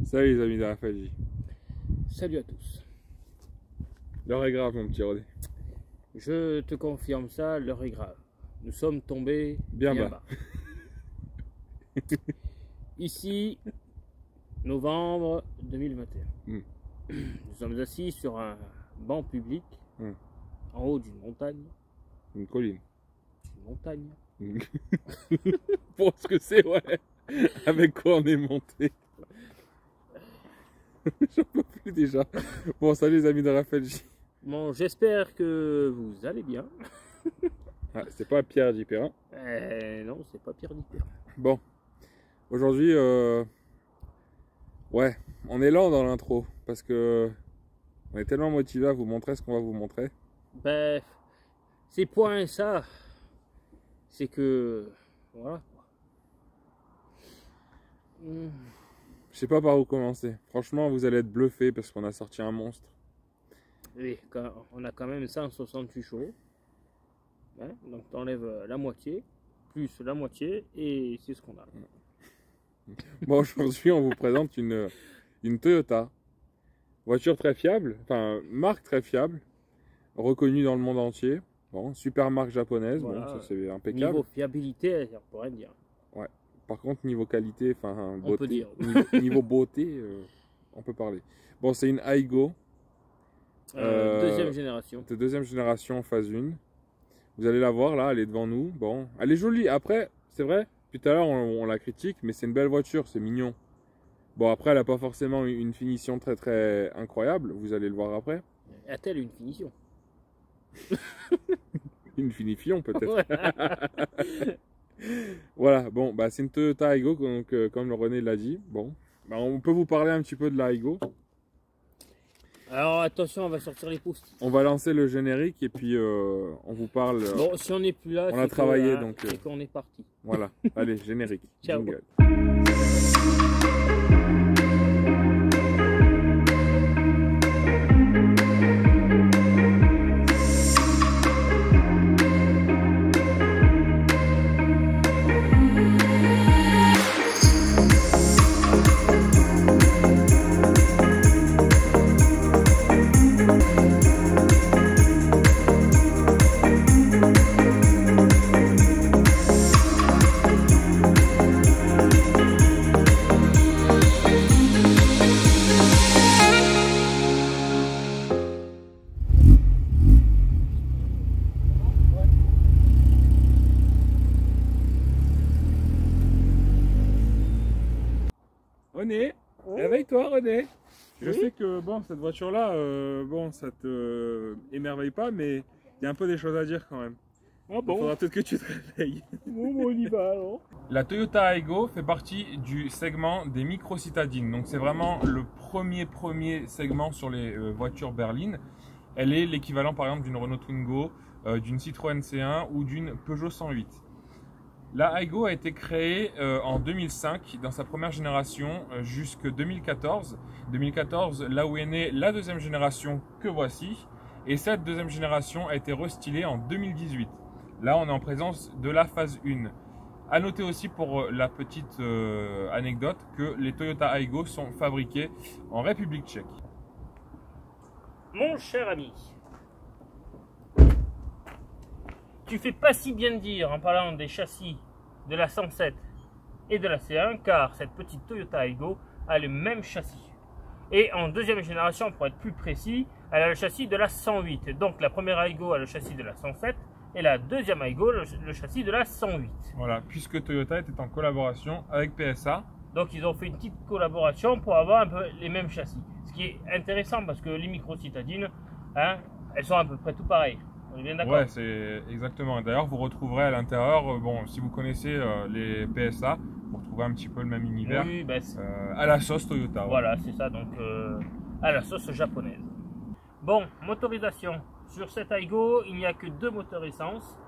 Salut les amis de Raphaël J. Salut à tous. L'heure est grave, mon petit Rodé. Je te confirme ça, l'heure est grave. Nous sommes tombés Bien bas. Ici, novembre 2021. Mm. Nous sommes assis sur un banc public, en haut d'une montagne. Une colline. Une montagne. Pour ce que c'est, ouais. Avec quoi on est monté. J'en peux plus déjà. Bon, salut les amis de Raphaël J. Bon, j'espère que vous allez bien. Ah, c'est pas Pierre J. Perrin. Non, c'est pas Pierre Dipper. Bon, aujourd'hui, ouais, on est lent dans l'intro parce que on est tellement motivé à vous montrer ce qu'on va vous montrer. Ben, c'est point ça. C'est que, voilà. Je sais pas par où commencer. Franchement, vous allez être bluffés parce qu'on a sorti un monstre. Oui, on a quand même 168 chevaux. Hein, donc tu enlèves la moitié, plus la moitié, et c'est ce qu'on a. Bon, aujourd'hui, on vous présente une Toyota. Voiture très fiable, enfin, marque très fiable, reconnue dans le monde entier. Bon, super marque japonaise, Voilà. bon, ça c'est impeccable. Niveau fiabilité, on pourrait dire. Ouais. Par contre, niveau qualité, enfin, beauté, On peut dire. niveau beauté, on peut parler. Bon, c'est une Aygo. Deuxième génération. De deuxième génération phase 1. Vous allez la voir là, elle est devant nous. Bon, elle est jolie. Après, c'est vrai, tout à l'heure on la critique, mais c'est une belle voiture, c'est mignon. Bon, après, elle n'a pas forcément une finition très très incroyable. Vous allez le voir après. A-t-elle une finition? Une finition peut-être. Voilà, bon, bah, c'est une Toyota Aygo, donc, comme le René l'a dit. Bon, bah, on peut vous parler un petit peu de la Aygo. Alors attention, on va sortir les pouces. On va lancer le générique et puis on vous parle. Bon, si on n'est plus là, on a travaillé que, donc. c'est qu'on est parti. Voilà, allez, générique. Ciao. Jingle. René, réveille-toi René. Je sais que bon, cette voiture-là, bon, ça te émerveille pas, mais il y a un peu des choses à dire quand même. Ah Il faudra peut-être que tu te réveilles. Bon, on y va alors. La Toyota Aygo fait partie du segment des micro-citadines. Donc c'est vraiment le premier segment sur les voitures berlines. Elle est l'équivalent par exemple d'une Renault Twingo, d'une Citroën C1 ou d'une Peugeot 108. La Aygo a été créée en 2005 dans sa première génération jusque 2014. 2014, là où est née la deuxième génération que voici. Et cette deuxième génération a été restylée en 2018. Là, on est en présence de la phase 1. A noter aussi pour la petite anecdote que les Toyota Aygo sont fabriqués en République tchèque. Mon cher ami, tu fais pas si bien de dire en parlant des châssis de la 107 et de la C1, car cette petite Toyota Aygo a le même châssis. Et en deuxième génération, pour être plus précis, elle a le châssis de la 108. Donc la première Aygo a le châssis de la 107 et la deuxième Aygo le châssis de la 108. Voilà, puisque Toyota était en collaboration avec PSA. Donc ils ont fait une petite collaboration pour avoir un peu les mêmes châssis. Ce qui est intéressant parce que les micro-citadines, hein, elles sont à peu près tout pareilles. On est bien d'accord? Ouais, c'est exactement. D'ailleurs, vous retrouverez à l'intérieur, bon, si vous connaissez les PSA, vous retrouvez un petit peu le même univers. Oui, ben, à la sauce Toyota. voilà, c'est ça, donc à la sauce japonaise. Bon, motorisation. Sur cette Aygo, il n'y a que 2 moteurs essence.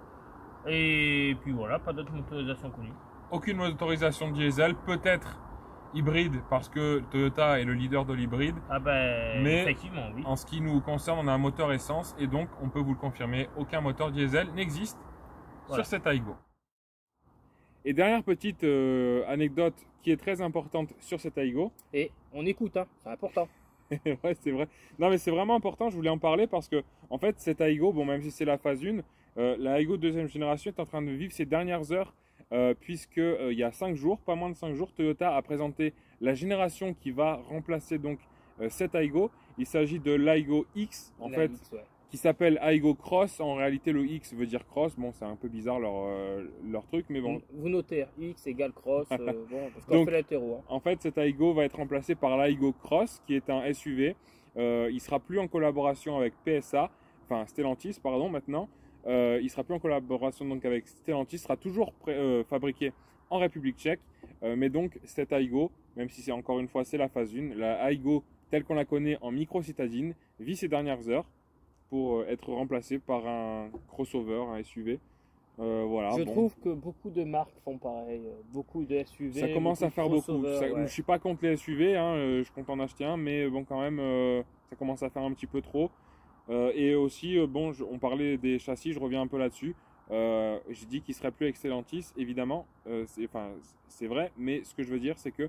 Et puis voilà, pas d'autres motorisations connues. Aucune motorisation diesel, peut-être hybride parce que Toyota est le leader de l'hybride. Ah ben, mais effectivement, oui. En ce qui nous concerne, on a un moteur essence et donc on peut vous le confirmer, aucun moteur diesel n'existe sur cette Aygo. Et dernière petite anecdote qui est très importante sur cette Aygo. Et on écoute, hein, c'est important. Ouais, c'est vrai. Non, mais c'est vraiment important, je voulais en parler parce que, en fait, cette Aygo, bon, même si c'est la phase 1, la Aygo deuxième génération est en train de vivre ses dernières heures, puisque il y a 5 jours, pas moins de 5 jours, Toyota a présenté la génération qui va remplacer donc cette Aygo. Il s'agit de l'Aygo X, en fait, X, ouais. qui s'appelle Aygo Cross. En réalité, le X veut dire cross. Bon, c'est un peu bizarre leur truc, mais bon. Vous notez, X égale cross, bon, parce qu'on Donc, fait l'hétéro. Hein. En fait, cette Aygo va être remplacée par l'Aygo Cross, qui est un SUV. Il sera plus en collaboration avec PSA, enfin Stellantis, pardon, maintenant. Il sera plus en collaboration donc avec Stellantis, sera toujours fabriqué en République tchèque. Mais donc, cette Aygo, même si c'est encore une fois, c'est la phase 1, la Aygo telle qu'on la connaît en micro-citadine, vit ses dernières heures pour être remplacée par un crossover, un SUV. Voilà, Je trouve que beaucoup de marques font pareil, beaucoup de SUV. Ça commence à faire beaucoup. Ouais. Je ne suis pas contre les SUV, hein, je compte en acheter un, mais bon, quand même, ça commence à faire un petit peu trop. Et aussi, bon, on parlait des châssis, je reviens un peu là-dessus. J'ai dit qu'il serait plus avec Stellantis, évidemment, c'est vrai, mais ce que je veux dire, c'est que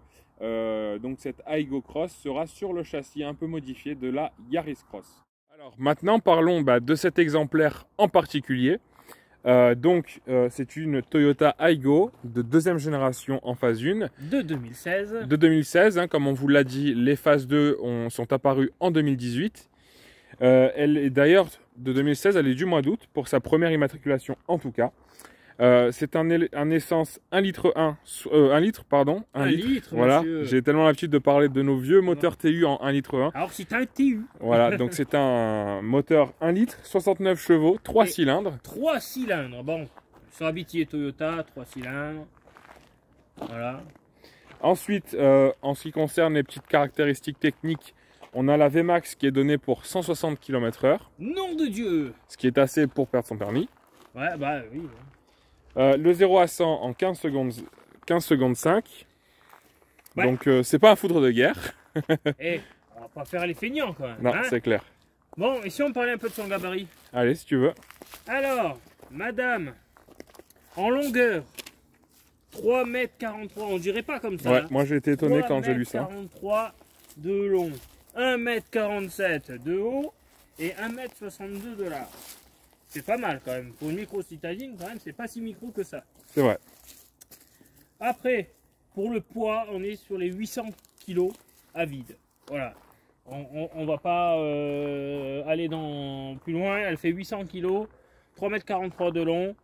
donc cette Aygo Cross sera sur le châssis un peu modifié de la Yaris Cross. Alors maintenant, parlons de cet exemplaire en particulier. C'est une Toyota Aygo de deuxième génération en phase 1. De 2016. De 2016, hein, comme on vous l'a dit, les phases 2 sont apparues en 2018. Elle est d'ailleurs de 2016, elle est du mois d'août pour sa première immatriculation en tout cas. C'est un essence 1 litre 1 litre pardon, 1 litre. Voilà, j'ai tellement l'habitude de parler de nos vieux moteurs TU en 1 litre 1. Alors c'est un TU. Voilà, donc c'est un moteur 1 litre, 69 chevaux, 3 cylindres. 3 cylindres, bon, sur habitué Toyota, 3 cylindres. Voilà. Ensuite, en ce qui concerne les petites caractéristiques techniques, on a la VMAX qui est donnée pour 160 km/h. Nom de Dieu! Ce qui est assez pour perdre son permis. Ouais, bah oui. Le 0 à 100 en 15 secondes 5. Ouais. Donc c'est pas un foudre de guerre. Et on va pas faire les feignants quand même. Non, hein, c'est clair. Bon, et si on parlait un peu de son gabarit? Allez, si tu veux. Alors, madame, en longueur, 3,43 m, on dirait pas comme ça. Ouais, hein. moi j'ai été étonné quand j'ai lu ça. 3,43 m de long, 1,47 m de haut et 1,62 m de large. C'est pas mal quand même. Pour une micro-citadine, quand même, c'est pas si micro que ça. C'est vrai. Après, pour le poids, on est sur les 800 kg à vide. Voilà. On va pas aller plus loin. Elle fait 800 kg, 3,43 m de long.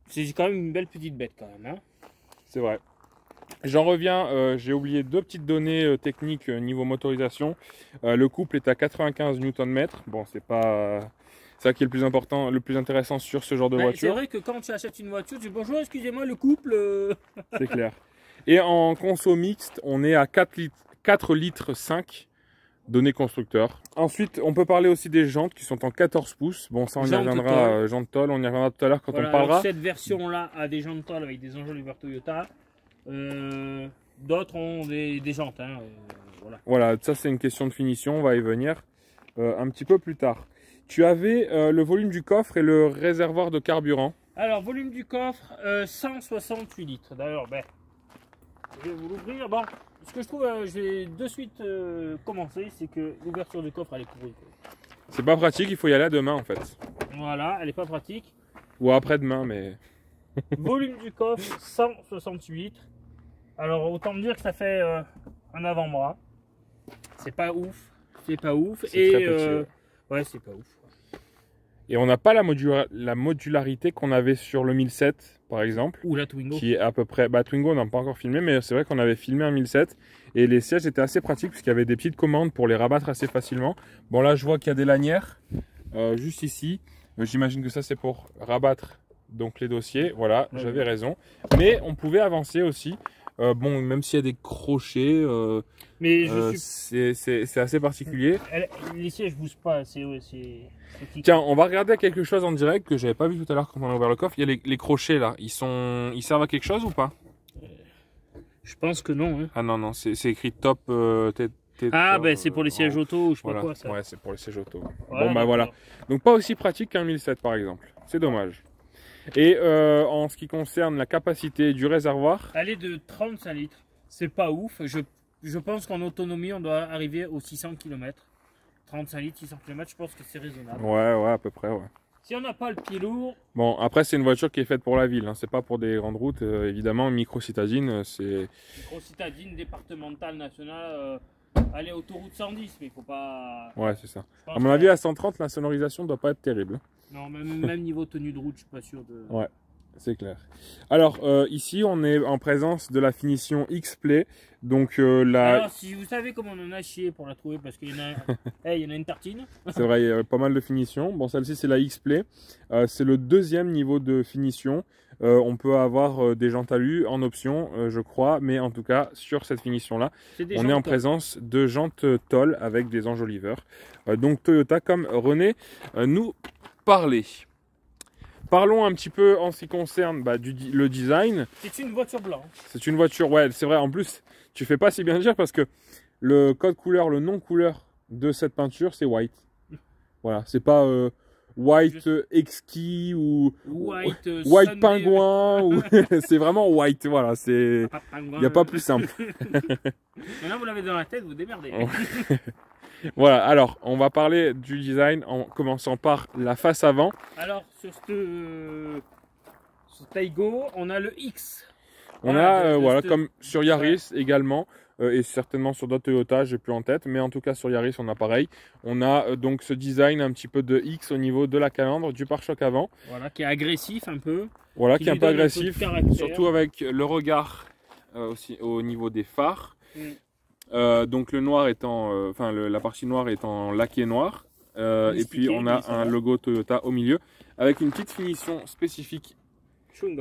C'est quand même une belle petite bête quand même. Hein. C'est vrai. J'en reviens, j'ai oublié deux petites données techniques niveau motorisation. Le couple est à 95 Nm. Bon, c'est pas... ça qui est le plus important, le plus intéressant sur ce genre de voiture. C'est vrai que quand tu achètes une voiture, tu dis bonjour, excusez-moi, le couple. C'est clair. Et en conso mixte, on est à 4 litres 5 données constructeur. Ensuite, on peut parler aussi des jantes qui sont en 14 pouces. Bon, ça on y reviendra, jantes Toll, on y reviendra tout à l'heure quand on parlera. Cette version-là a des jantes Toll avec des enjoliveurs Toyota. D'autres ont des jantes. Hein, voilà, ça c'est une question de finition, on va y venir un petit peu plus tard. Tu avais le volume du coffre et le réservoir de carburant. Alors, volume du coffre, 168 litres. D'ailleurs, je vais vous l'ouvrir. Bon, ce que je trouve, je vais de suite commencer, c'est que l'ouverture du coffre, elle est pourrie. C'est pas pratique, il faut y aller à demain en fait. Voilà, elle est pas pratique. Ou après-demain, mais... Volume du coffre, 168 litres. Alors, autant me dire que ça fait un avant-bras. C'est pas ouf. C'est pas ouf. C'est très petit, ouais, c'est pas ouf. Et on n'a pas la modularité qu'on avait sur le 1007 par exemple. Ou la Twingo. Qui est à peu près... Twingo on n'a pas encore filmé, mais c'est vrai qu'on avait filmé un 1007. Et les sièges étaient assez pratiques puisqu'il y avait des petites commandes pour les rabattre assez facilement. Bon là je vois qu'il y a des lanières juste ici. J'imagine que ça c'est pour rabattre donc les dossiers. Voilà, ouais, j'avais raison. Mais on pouvait avancer aussi. Bon, même s'il y a des crochets, c'est assez particulier. Les sièges ne bougent pas, Tiens, on va regarder quelque chose en direct que j'avais pas vu tout à l'heure quand on a ouvert le coffre. Il y a les crochets là, ils servent à quelque chose ou pas? Je pense que non. Hein. Ah non, c'est écrit top. C'est pour les sièges auto, je sais pas quoi ça. Ouais, c'est pour les sièges auto. Voilà, bon, voilà. Donc pas aussi pratique qu'un 1007 par exemple. C'est dommage. Et en ce qui concerne la capacité du réservoir, Elle est de 35 litres. C'est pas ouf. Je pense qu'en autonomie, on doit arriver aux 600 km. 35 litres, 600 km, je pense que c'est raisonnable. ouais, à peu près, ouais. Si on n'a pas le pied lourd... Bon, après, c'est une voiture qui est faite pour la ville, hein. C'est pas pour des grandes routes. Évidemment, micro-citadine, c'est... Micro-citadine départementale nationale, allez, autoroute 110, mais il faut pas... Ouais, c'est ça. À mon avis, à 130, la sonorisation doit pas être terrible. Non, même niveau tenue de route, je suis pas sûr de... Ouais, c'est clair. Alors, ici, on est en présence de la finition X-Play. Donc, Alors, si vous savez comment on en a chié pour la trouver, parce qu'il y en a, il y en a une tartine. C'est vrai, il y a pas mal de finitions. Bon, celle-ci, c'est la X-Play. C'est le deuxième niveau de finition. On peut avoir des jantes alu en option, je crois. Mais en tout cas, sur cette finition-là, on est en présence de jantes Toll avec des enjoliveurs. Donc, Toyota, comme René nous parlait. Parlons un petit peu en ce qui concerne le design. C'est une voiture blanche. C'est une voiture, ouais, c'est vrai. En plus, tu fais pas si bien dire parce que le code couleur, le nom couleur de cette peinture, c'est white. Voilà, c'est pas white exquis ou white pingouin. Ou... c'est vraiment white, voilà. Il n'y a pas plus simple. Maintenant, vous l'avez dans la tête, vous démerdez. Voilà, alors on va parler du design en commençant par la face avant. Alors sur Taigo, on a le X. On a, comme sur Yaris également, et certainement sur d'autres Toyota, j'ai plus en tête, mais en tout cas sur Yaris on a pareil. On a donc ce design un petit peu de X au niveau de la calandre, du pare-choc avant. Voilà, qui est agressif un peu. Voilà, qui est un peu agressif, surtout avec le regard aussi au niveau des phares. Donc le noir étant, la partie noire étant laqué noir, et puis on a un logo Toyota au milieu avec une petite finition spécifique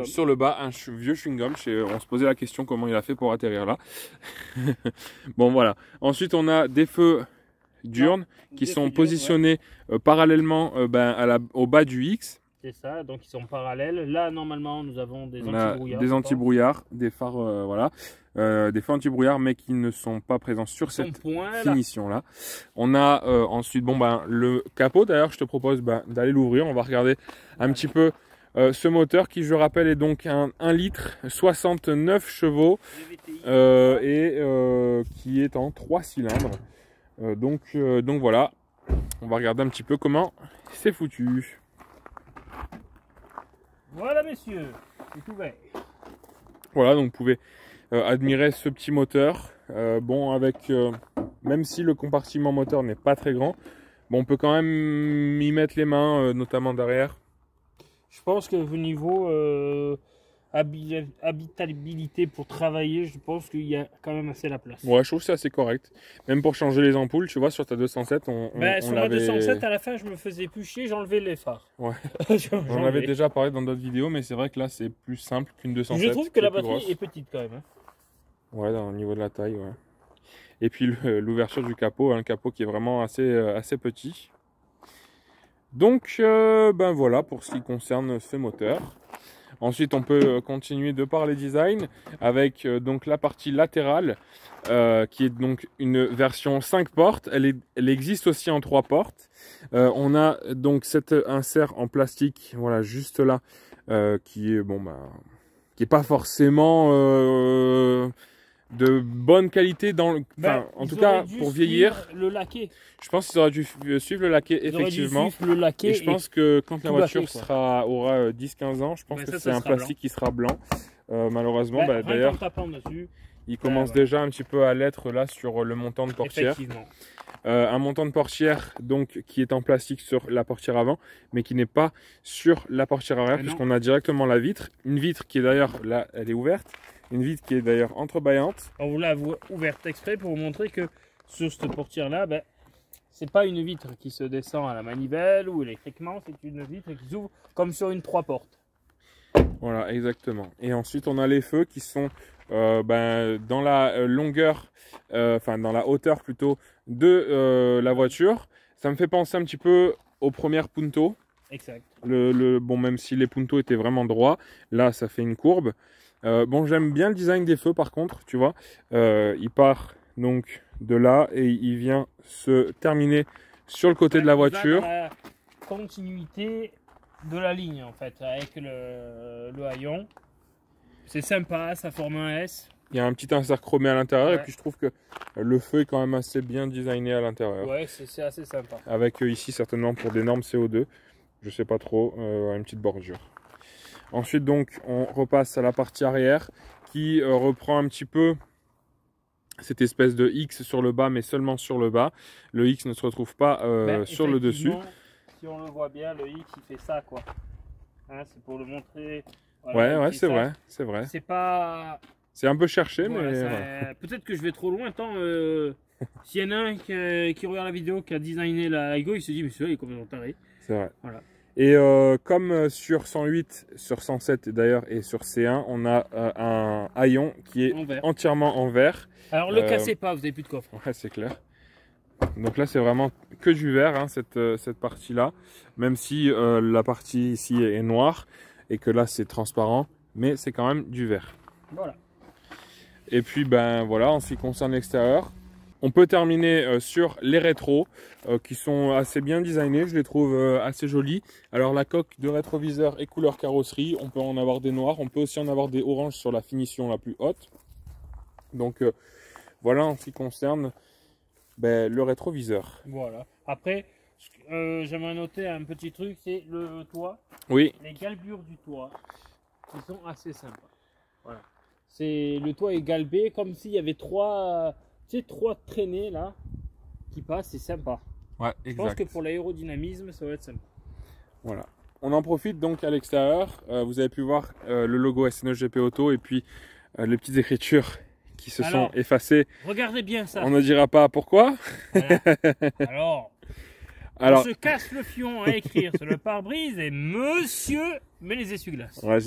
sur le bas, un vieux chewing-gum. On se posait la question comment il a fait pour atterrir là. Bon voilà. Ensuite on a des feux diurnes qui sont positionnés parallèlement au bas du X. C'est ça, donc ils sont parallèles. Là normalement nous avons des anti-brouillards. Des anti-brouillards, des phares, voilà. Des phares anti-brouillard mais qui ne sont pas présents sur cette finition là. On a ensuite le capot. D'ailleurs je te propose d'aller l'ouvrir. On va regarder un petit peu ce moteur qui, je rappelle, est donc un 1 litre 69 chevaux et qui est en 3 cylindres. Donc voilà, on va regarder un petit peu comment c'est foutu. Voilà messieurs, c'est ouvert. Voilà, donc vous pouvez admirer ce petit moteur. Même si le compartiment moteur n'est pas très grand, on peut quand même y mettre les mains, notamment derrière. Je pense que au niveau habitabilité pour travailler, je pense qu'il y a quand même assez la place. Ouais, je trouve que c'est assez correct. Même pour changer les ampoules, tu vois, sur ta 207, sur ma 207, à la fin, je me faisais plus chier, j'enlevais les phares. Ouais. J'en avais déjà parlé dans d'autres vidéos, mais c'est vrai que là, c'est plus simple qu'une 207. Je trouve que la batterie est petite quand même. Hein. Ouais, au niveau de la taille, ouais. Et puis l'ouverture du capot, un capot qui est vraiment assez petit. Donc, voilà pour ce qui concerne ce moteur. Ensuite, on peut continuer de parler design avec donc la partie latérale qui est donc une version 5 portes. Elle existe aussi en 3 portes. On a donc cet insert en plastique, voilà, juste là, qui est qui est pas forcément de bonne qualité en tout cas pour vieillir. Le laquer. Je pense qu'ils auraient dû suivre le laquer effectivement. Et je pense que quand la voiture aura 10-15 ans, je pense que c'est un plastique qui sera blanc. Malheureusement, d'ailleurs, il commence déjà un petit peu à l'être là sur le montant de portière. Un montant de portière donc qui est en plastique sur la portière avant, mais qui n'est pas sur la portière arrière, puisqu'on a directement la vitre. Une vitre qui est d'ailleurs là, elle est ouverte. Une vitre qui est d'ailleurs entrebâillante. On vous l'a ouverte exprès pour vous montrer que sur cette portière là, c'est pas une vitre qui se descend à la manivelle ou électriquement, c'est une vitre qui s'ouvre comme sur une 3 portes. Voilà, exactement. Et ensuite on a les feux qui sont dans la longueur, dans la hauteur plutôt de la voiture. Ça me fait penser un petit peu aux premières Punto. Exact. Même si les Punto étaient vraiment droits, là ça fait une courbe. J'aime bien le design des feux par contre, tu vois. Il part donc de là et il vient se terminer sur le côté de la voiture. Dans la continuité de la ligne en fait, avec le haillon. C'est sympa, ça forme un S. Il y a un petit insert chromé à l'intérieur Ouais. et puis je trouve que le feu est quand même assez bien designé à l'intérieur. Ouais, c'est assez sympa. Avec ici certainement pour des normes CO2, je sais pas trop, une petite bordure. Ensuite donc on repasse à la partie arrière qui reprend un petit peu cette espèce de X sur le bas mais seulement sur le bas. Le X ne se retrouve pas sur le dessus. Si on le voit bien, le X il fait ça quoi. Hein, c'est pour le montrer. Voilà, ouais, c'est vrai, c'est vrai. C'est pas... C'est un peu cherché, voilà, mais voilà. Peut-être que je vais trop loin. Tant s'il y en a un qui regarde la vidéo, qui a designé la Lego, il se dit mais celui-là il est complètement taré. C'est vrai. Voilà. Et comme sur 108, sur 107 d'ailleurs et sur C1, on a un haillon qui est entièrement en verre. Alors le cassez pas, vous n'avez plus de coffre. Ouais, c'est clair. Donc là c'est vraiment que du verre, hein, cette partie-là. Même si la partie ici est noire et que là c'est transparent, mais c'est quand même du verre. Voilà. Et puis ben voilà, en ce qui concerne l'extérieur, on peut terminer sur les rétros qui sont assez bien designés, je les trouve assez jolis. Alors la coque de rétroviseur est couleur carrosserie, on peut en avoir des noirs, on peut aussi en avoir des oranges sur la finition la plus haute. Donc voilà en ce qui concerne le rétroviseur. Voilà. Après, j'aimerais noter un petit truc, c'est le toit. Oui. Les galbures du toit, qui sont assez sympas. Voilà. Le toit est galbé comme s'il y avait trois traînées là qui passent, c'est sympa. Ouais, exact. Je pense que pour l'aérodynamisme, ça va être sympa. Voilà. On en profite donc à l'extérieur. Vous avez pu voir le logo SNEGP Auto et puis les petites écritures qui se sont effacées. Regardez bien ça. On ne dira pas pourquoi. Voilà. Alors, on se casse le fion à écrire sur le pare-brise et monsieur met les essuie-glaces. Ouais,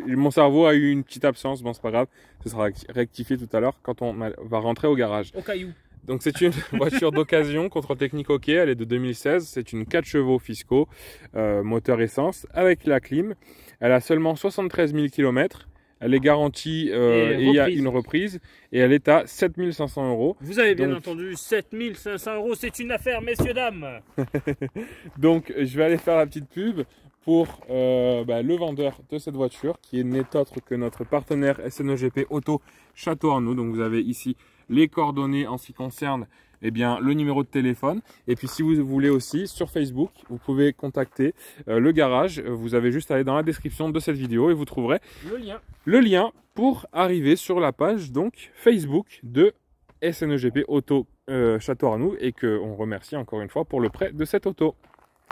mon cerveau a eu une petite absence, bon c'est pas grave, ce sera rectifié tout à l'heure quand on va rentrer au garage. Au caillou. Donc c'est une voiture d'occasion, contrôle technique OK, elle est de 2016, c'est une 4 chevaux fiscaux, moteur essence, avec la clim. Elle a seulement 73 000 km, elle est garantie et il y a une reprise, et elle est à 7 500 €. Vous avez bien entendu, 7 500 €, c'est une affaire, messieurs, dames. Donc je vais aller faire la petite pub pour le vendeur de cette voiture, qui n'est autre que notre partenaire SNEGP Auto Château Arnoux. Donc vous avez ici les coordonnées en ce qui concerne le numéro de téléphone. Et puis si vous voulez aussi, sur Facebook, vous pouvez contacter le garage. Vous avez juste à aller dans la description de cette vidéo et vous trouverez le lien pour arriver sur la page donc Facebook de SNEGP Auto Château Arnoux, et qu'on remercie encore une fois pour le prêt de cette auto.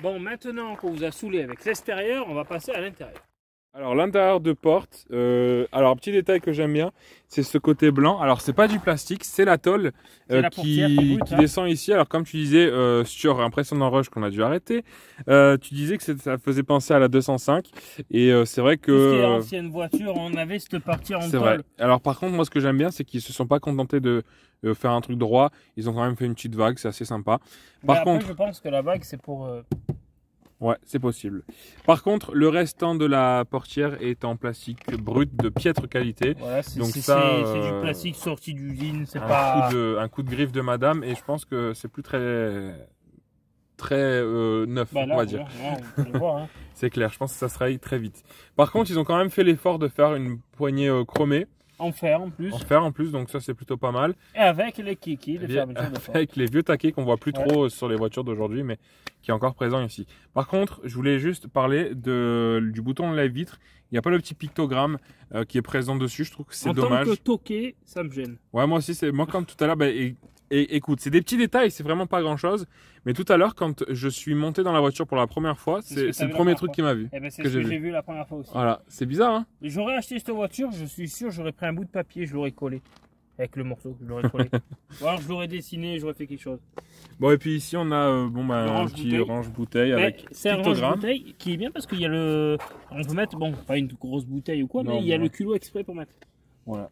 Bon, maintenant qu'on vous a saoulé avec l'extérieur, on va passer à l'intérieur. Alors l'intérieur de porte, alors un petit détail que j'aime bien, c'est ce côté blanc. Alors c'est pas du plastique, c'est la tôle qui descend ici. Alors comme tu disais sur Impressionnant Rush qu'on a dû arrêter, tu disais que ça faisait penser à la 205, et c'est vrai que... Tout ce qui est ancienne voiture, on avait cette partie en tôle. C'est vrai. Alors par contre moi ce que j'aime bien, c'est qu'ils se sont pas contentés de faire un truc droit, ils ont quand même fait une petite vague, c'est assez sympa. Par contre, je pense que la vague c'est pour... Ouais, c'est possible. Par contre, le restant de la portière est en plastique brut de piètre qualité. Voilà, c'est du plastique sorti d'usine, c'est pas... un coup de griffe de madame, et je pense que c'est plus très neuf, on va dire. On peut le voir, hein. C'est clair, je pense que ça se raye très vite. Par contre, ils ont quand même fait l'effort de faire une poignée chromée. En fer en plus. En fer en plus, donc ça c'est plutôt pas mal. Et avec les kikis de fermeture de porte. Avec les vieux taquets qu'on voit plus trop sur les voitures d'aujourd'hui, mais qui est encore présent ici. Par contre, je voulais juste parler du bouton de lave-vitre. Il n'y a pas le petit pictogramme qui est présent dessus, je trouve que c'est dommage. En tant que toqué, ça me gêne. Ouais, moi aussi, moi comme tout à l'heure, écoute, c'est des petits détails, c'est vraiment pas grand chose. Mais tout à l'heure, quand je suis monté dans la voiture pour la première fois, c'est le premier truc qui m'a vu. Eh ben, c'est ce que j'ai vu la première fois aussi. Voilà, c'est bizarre, hein. J'aurais acheté cette voiture, je suis sûr, j'aurais pris un bout de papier, je l'aurais collé. Avec le morceau, je l'aurais collé. Ou alors je l'aurais dessiné, j'aurais fait quelque chose. Bon, et puis ici, on a un petit range-bouteille avec c'est un range-bouteille qui est bien parce qu'il y a le... On peut mettre, bon, pas une grosse bouteille ou quoi, mais il y a le culot exprès pour mettre. Voilà.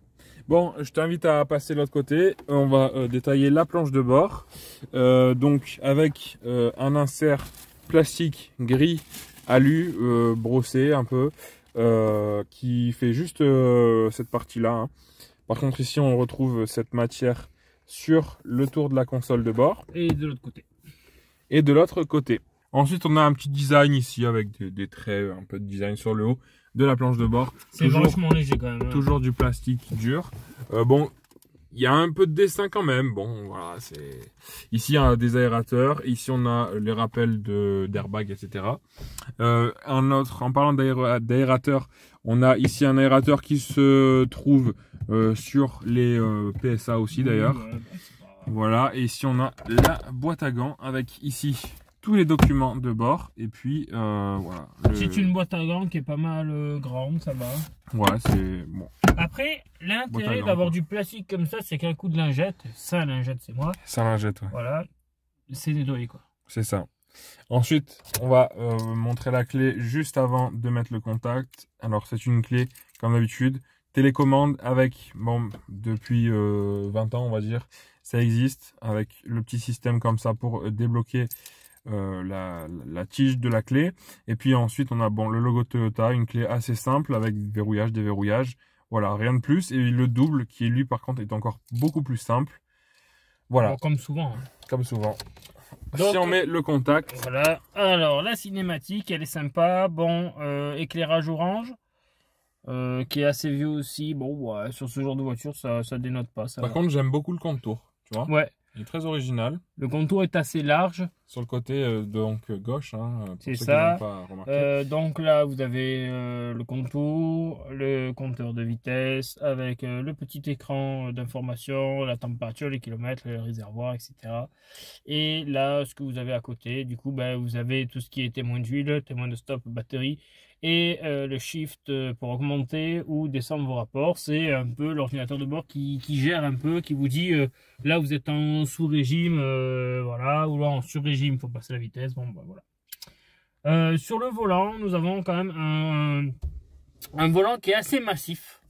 Bon, je t'invite à passer de l'autre côté. On va détailler la planche de bord. Donc avec un insert plastique gris alu brossé un peu, qui fait juste cette partie-là, hein. Par contre ici on retrouve cette matière sur le tour de la console de bord. Et de l'autre côté. Et de l'autre côté. Ensuite, on a un petit design ici avec des traits, un peu de design sur le haut de la planche de bord. C'est vachement léger quand même. Hein. Toujours du plastique dur. Bon, il y a un peu de dessin quand même. Bon, voilà, c'est... Ici, il y a des aérateurs. Ici, on a les rappels d'airbag, etc. En parlant d'aérateur, on a ici un aérateur qui se trouve sur les PSA aussi d'ailleurs. Ouais, voilà, et ici, on a la boîte à gants avec ici tous les documents de bord. Et puis, voilà. C'est une boîte à gants qui est pas mal grande, ça va. Ouais, c'est bon. Après, l'intérêt d'avoir du plastique comme ça, c'est qu'un coup de lingette, ça lingette c'est moi. Ça lingette, ouais. Voilà, c'est nettoyé quoi. C'est ça. Ensuite, on va montrer la clé juste avant de mettre le contact. Alors, c'est une clé, comme d'habitude, télécommande avec, bon, depuis 20 ans, on va dire, ça existe, avec le petit système comme ça pour débloquer la tige de la clé. Et puis ensuite, on a bon, le logo Toyota, une clé assez simple avec verrouillage, déverrouillage. Voilà, rien de plus. Et le double, qui lui, par contre, est encore beaucoup plus simple. Voilà. Bon, comme souvent. Hein. Comme souvent. Donc, si on met le contact. Voilà. Alors, la cinématique, elle est sympa. Bon, éclairage orange, qui est assez vieux aussi. Bon, ouais, sur ce genre de voiture, ça dénote pas. Ça par contre, j'aime beaucoup le contour. Tu vois ? Ouais. Il est très original. Le contour est assez large. Sur le côté donc gauche, hein, c'est ça. Donc là, vous avez le contour, le compteur de vitesse avec le petit écran d'information, la température, les kilomètres, le réservoir, etc. Et là, ce que vous avez à côté, du coup, ben, vous avez tout ce qui est témoin d'huile, témoin de stop, batterie. Et le shift pour augmenter ou descendre vos rapports, c'est un peu l'ordinateur de bord qui gère un peu, qui vous dit là vous êtes en sous-régime, voilà, ou là en sur-régime, il faut passer la vitesse, bon bah, voilà. Sur le volant, nous avons quand même un volant qui est assez massif,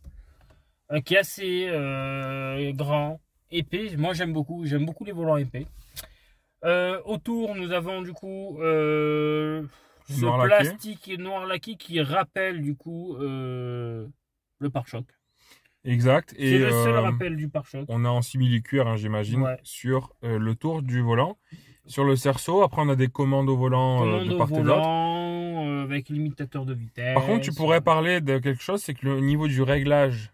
qui est assez grand, épais. Moi j'aime beaucoup les volants épais. Autour, nous avons du coup ce plastique noir laqué qui rappelle du coup le pare-choc. Exact. C'est le seul rappel du pare-choc. On a en simili-cuir, hein, j'imagine, ouais. Sur le tour du volant. Sur le cerceau, après on a des commandes au volant de part et d'autre. Avec limitateur de vitesse. Par contre, tu pourrais parler de quelque chose, c'est que le niveau du réglage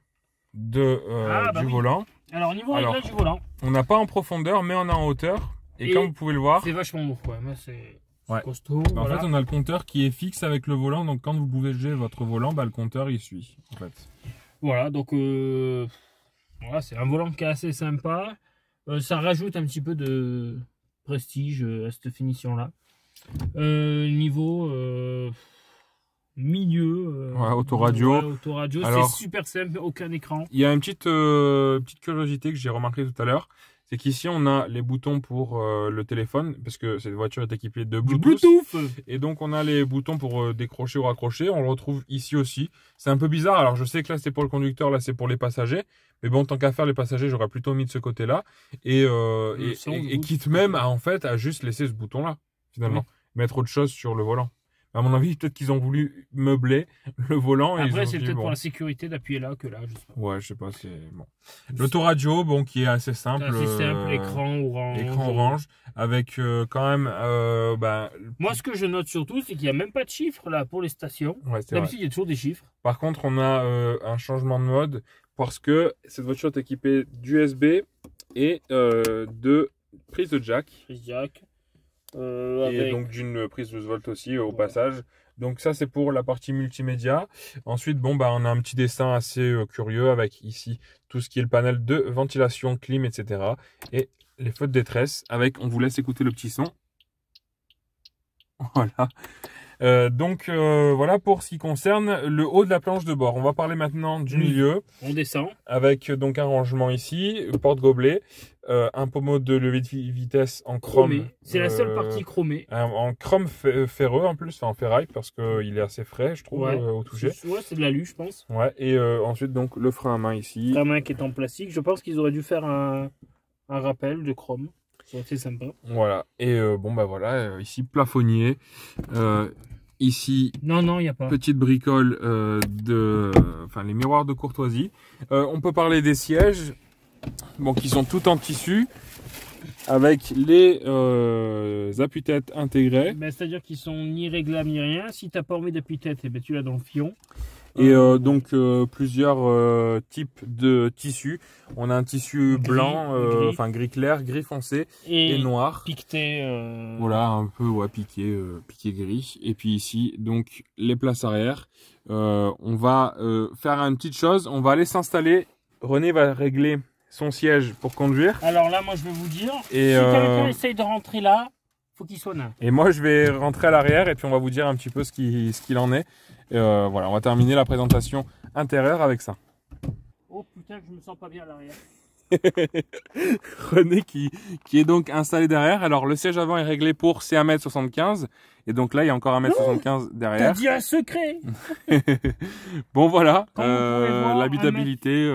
du volant. Alors, niveau réglage du volant. On n'a pas en profondeur, mais on a en hauteur. Et comme vous pouvez le voir. C'est vachement lourd, quoi. Moi, c'est... Ouais. Costaud, en fait, on a le compteur qui est fixe avec le volant, donc quand vous bougez votre volant, bah, le compteur il suit. En fait. Voilà, donc voilà, c'est un volant qui est assez sympa. Ça rajoute un petit peu de prestige à cette finition-là. Niveau milieu, autoradio. C'est super simple, aucun écran. Il y a une petite curiosité que j'ai remarqué tout à l'heure. C'est qu'ici, on a les boutons pour le téléphone, parce que cette voiture est équipée de Bluetooth. Et donc, on a les boutons pour décrocher ou raccrocher. On le retrouve ici aussi. C'est un peu bizarre. Alors, je sais que là, c'est pour le conducteur, là, c'est pour les passagers. Mais bon, tant qu'à faire les passagers, j'aurais plutôt mis de ce côté-là. Et quitte même à juste laisser ce bouton-là, finalement. Oui. Mettre autre chose sur le volant. À mon avis, peut-être qu'ils ont voulu meubler le volant. Après, c'est peut-être pour la sécurité d'appuyer là que là, je sais pas. Ouais, je sais pas, c'est bon. L'autoradio, bon, qui est assez simple. Assez simple, écran orange. Écran orange, avec quand même... Moi, ce que je note surtout, c'est qu'il n'y a même pas de chiffres là pour les stations. Ouais, d'habitude, il y a toujours des chiffres. Par contre, on a un changement de mode parce que cette voiture est équipée d'USB et de prise de jack. Prise jack. Et donc d'une prise 12 volts aussi au passage. Donc ça c'est pour la partie multimédia. Ensuite on a un petit dessin assez curieux avec ici tout ce qui est le panel de ventilation, clim, etc. Et les feux de détresse avec, on vous laisse écouter le petit son. Voilà. Voilà pour ce qui concerne le haut de la planche de bord. On va parler maintenant du milieu. On descend. Avec donc un rangement ici, porte-gobelet, un pommeau de levée de vitesse en chrome. C'est la seule partie chromée. En chrome ferreux en plus, en ferraille, parce qu'il est assez frais, je trouve, au toucher. Ouais, c'est de l'alu, je pense. Ouais, et ensuite donc le frein à main ici. Frein à main qui est en plastique. Je pense qu'ils auraient dû faire un rappel de chrome. C'est sympa. Voilà. Et voilà, ici plafonnier. Ici, non, y a pas. Petite bricole les miroirs de courtoisie. On peut parler des sièges, qui sont tout en tissu. avec les appuis-têtes intégrés. Ben, c'est-à-dire qu'ils sont ni réglables ni rien. Si tu n'as pas envie d'appuie-tête, eh ben, tu l'as dans le fion. Et donc plusieurs types de tissus. On a un tissu blanc, gris. enfin gris clair, gris foncé et noir. Piqueté. Voilà, un peu ouais, piqué gris. Et puis ici, donc les places arrière. On va faire une petite chose. On va aller s'installer. René va régler son siège pour conduire. Alors là, moi je vais vous dire, et si quelqu'un essaye de rentrer là, faut qu'il soit nain. Et moi je vais rentrer à l'arrière et puis on va vous dire un petit peu ce qu'il en est. Voilà, on va terminer la présentation intérieure avec ça. Oh putain, je me sens pas bien à l'arrière. René qui est donc installé derrière. Alors le siège avant est réglé pour c'est 1m75 et donc là il y a encore 1m75 derrière. T'as dit un secret. Bon voilà, l'habitabilité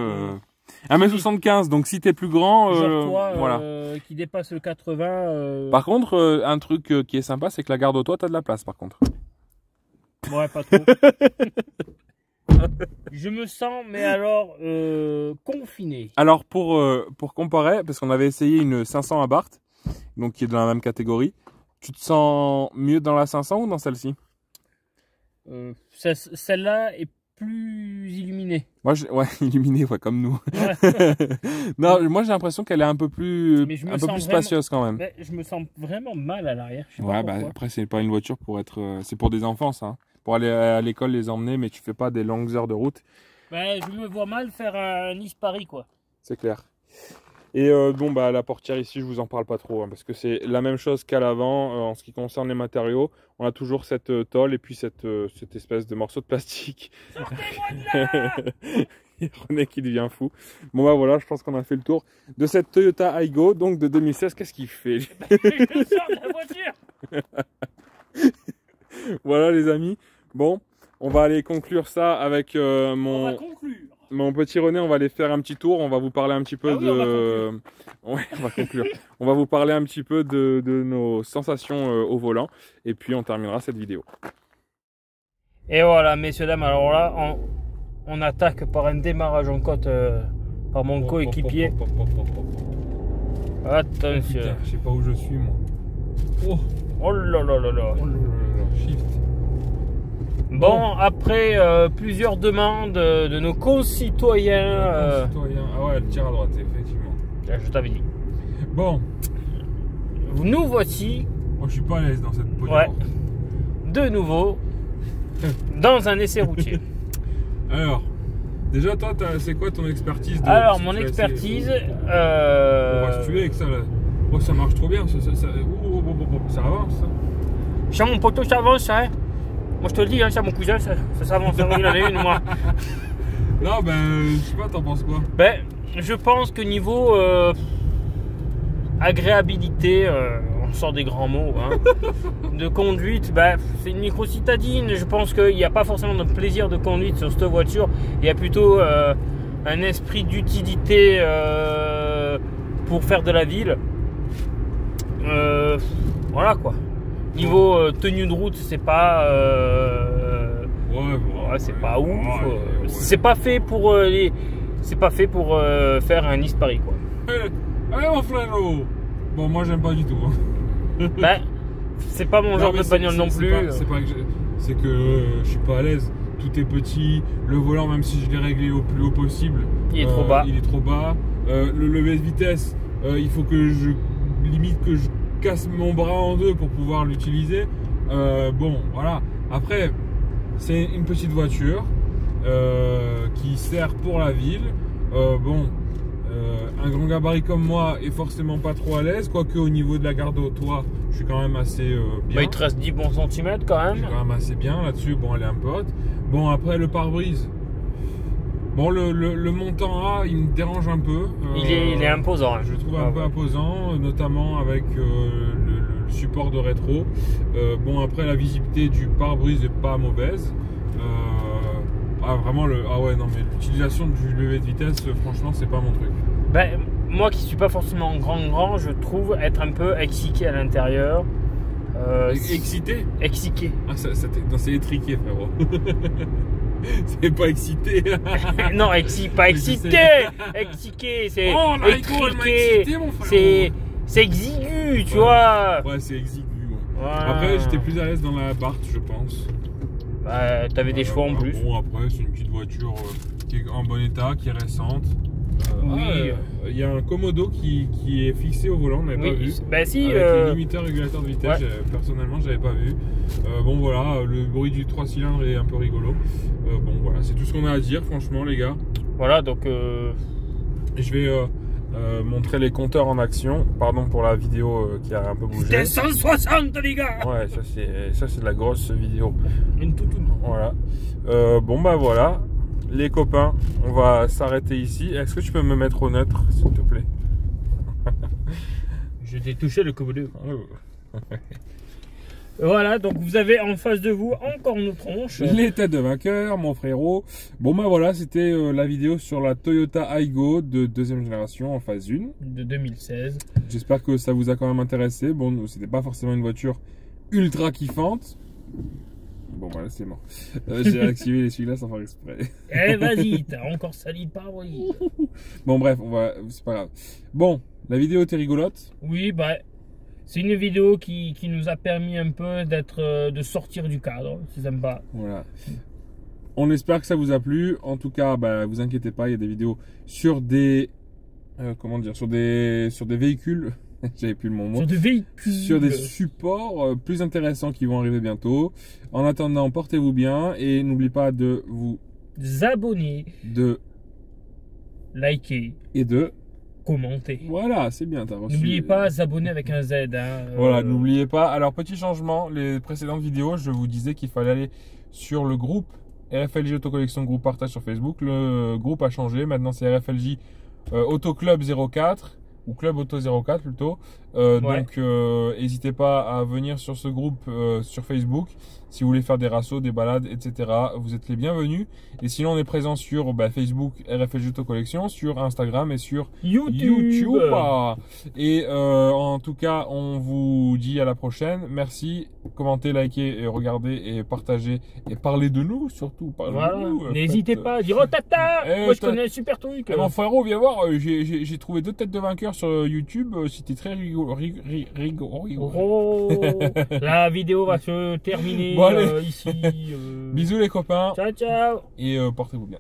1m75, donc si t'es plus grand, genre toi, voilà. Qui dépasse le 80. Par contre, un truc qui est sympa, c'est que la garde au toit, t'as de la place par contre. Ouais, pas trop. Je me sens, mais alors, confiné. Alors pour comparer, parce qu'on avait essayé une 500 Abarth, donc qui est dans la même catégorie, tu te sens mieux dans la 500 ou dans celle-ci? Celle-là est plus illuminée. Moi, ouais, illuminée, ouais, comme nous. Ouais. Non, moi j'ai l'impression qu'elle est un peu plus spacieuse quand même. Mais je me sens vraiment mal à l'arrière. Ouais, bah après c'est pas une voiture pour être, c'est pour des enfants ça. Hein. Pour aller à l'école les emmener, mais tu fais pas des longues heures de route. Bah, je me vois mal faire un Nice-Paris quoi. C'est clair. Et bon bah la portière ici je vous en parle pas trop hein, parce que c'est la même chose qu'à l'avant en ce qui concerne les matériaux. On a toujours cette tôle et puis cette espèce de morceau de plastique. Sortez-moi de là. Et René qui devient fou. Bon bah voilà, je pense qu'on a fait le tour de cette Toyota Aygo donc de 2016. Qu'est-ce qu'il fait? Je sors de la voiture. Voilà les amis. Bon, on va aller conclure ça avec On va conclure. Mon petit René, on va aller faire un petit tour, on va vous parler un petit peu on va conclure. On va vous parler un petit peu de nos sensations au volant et puis on terminera cette vidéo. Et voilà, messieurs, dames, alors là, on attaque par un démarrage en côte par mon coéquipier. Attention. Putain, je sais pas où je suis moi. Oh là là là là. Oh là là, shift. Bon, après plusieurs demandes de nos concitoyens. Ah ouais, elle tire à droite, effectivement. Je t'avais dit. Bon. Nous voici. Moi, je suis pas à l'aise dans cette position. Ouais. De nouveau, dans un essai routier. Alors, déjà, toi, c'est quoi ton expertise Alors, mon expertise. On va se tuer avec ça là. Oh, ça marche trop bien. Ça avance. Ça. Chez mon poteau, ça avance, hein. Moi je te le dis, hein, c'est mon cousin, ça s'avance, il en a une, moi. Non, ben, je sais pas, t'en penses quoi? Ben, je pense que niveau agréabilité, on sort des grands mots, hein, de conduite, ben, c'est une micro-citadine. Je pense qu'il n'y a pas forcément de plaisir de conduite sur cette voiture. Il y a plutôt un esprit d'utilité pour faire de la ville. Voilà quoi. Niveau tenue de route, c'est pas c'est pas ouf. C'est pas fait pour faire un Nice-Paris quoi. Allez mon frérot. Bon, moi j'aime pas du tout. Hein. Ben, c'est pas mon genre de bagnole non plus. C'est que je suis pas à l'aise. Tout est petit. Le volant, même si je l'ai réglé au plus haut possible, il est trop bas. Il est trop bas. Le lever de vitesse, il faut que je casse mon bras en deux pour pouvoir l'utiliser. Bon, voilà. Après, c'est une petite voiture qui sert pour la ville. Bon, un grand gabarit comme moi est forcément pas trop à l'aise, quoique au niveau de la garde au toit, je suis quand même assez bien. Bah, il te reste 10 bons centimètres quand même. Je suis quand même assez bien là-dessus. Bon, elle est un peu haute. Bon, après le pare-brise. Bon, le montant A, il me dérange un peu. Il est imposant. Je le trouve un peu imposant, notamment avec le support de rétro. Bon, après, la visibilité du pare-brise n'est pas mauvaise. Vraiment, ouais, non, mais l'utilisation du lever de vitesse, franchement, c'est pas mon truc. Ben, moi qui suis pas forcément grand, je trouve être un peu exciqué à l'intérieur. Excité? Exciqué. Ah, c'est étriqué, frérot. C'est pas excité. Non, pas excité. Exciqué, c'est étriqué. C'est exigu, tu vois. Ouais, c'est exigu. Ouais. Voilà. Après, j'étais plus à l'aise dans la Bart, je pense. Bah, t'avais des chevaux en plus. Bon, après, c'est une petite voiture qui est en bon état, qui est récente. Oui. Il y a un Komodo qui est fixé au volant, on n'avait pas vu. Bah si. Avec le limiteur régulateur de vitesse, Ouais. personnellement, j'avais pas vu. Bon, voilà, le bruit du 3 cylindres est un peu rigolo. Bon, voilà, c'est tout ce qu'on a à dire, franchement, les gars. Voilà, donc. Et je vais montrer les compteurs en action. Pardon pour la vidéo qui a un peu bougé. C'était 160, les gars. Ouais, ça c'est de la grosse vidéo. Une toutoune. Voilà. Bon bah voilà, les copains, on va s'arrêter ici. Est-ce que tu peux me mettre au neutre, s'il te plaît? Je t'ai touché le Komodo. Voilà, donc vous avez en face de vous encore nos tronches. Les têtes de vainqueur, mon frérot. Bon bah voilà, c'était la vidéo sur la Toyota Aygo de deuxième génération en phase 1. De 2016. J'espère que ça vous a quand même intéressé. Bon, c'était pas forcément une voiture ultra kiffante. Bon voilà, c'est mort. J'ai activé celui-là sans faire exprès. Eh vas-y, t'as encore sali le pare-brise. Bon bref, c'est pas grave. Bon, la vidéo était rigolote. Oui, bah, c'est une vidéo qui nous a permis un peu de sortir du cadre. C'est sympa. Voilà. On espère que ça vous a plu. En tout cas, bah, vous inquiétez pas, il y a des vidéos sur des comment dire, sur des véhicules. J'avais plus le bon mot. Sur des véhicules. Sur des supports plus intéressants qui vont arriver bientôt. En attendant, portez-vous bien et n'oubliez pas de vous abonner, de liker et de commenter. Voilà, c'est bien, t'as reçu. N'oubliez pas s'abonner avec un Z. Hein, Voilà, n'oubliez pas. Alors, petit changement, les précédentes vidéos, je vous disais qu'il fallait aller sur le groupe RFLJ Autocollection Groupe Partage sur Facebook. Le groupe a changé. Maintenant, c'est RFLJ Auto Club 04 ou Club Auto 04 plutôt. Ouais. Donc, n'hésitez pas à venir sur ce groupe sur Facebook. Si vous voulez faire des rassos, des balades, etc., vous êtes les bienvenus. Et sinon, on est présent sur Facebook RFLJ Autocollection, sur Instagram et sur YouTube. Et en tout cas, on vous dit à la prochaine. Merci. Commentez, likez, et regardez et partagez et parlez de nous surtout. Voilà. N'hésitez pas à dire oh tata, moi je connais un super truc. Mon frérot, viens voir, j'ai trouvé 2 têtes de vainqueurs sur YouTube. C'était très rigolo. Oh, la vidéo va se terminer bon, allez. ici. Bisous les copains. Ciao ciao. Et portez-vous bien.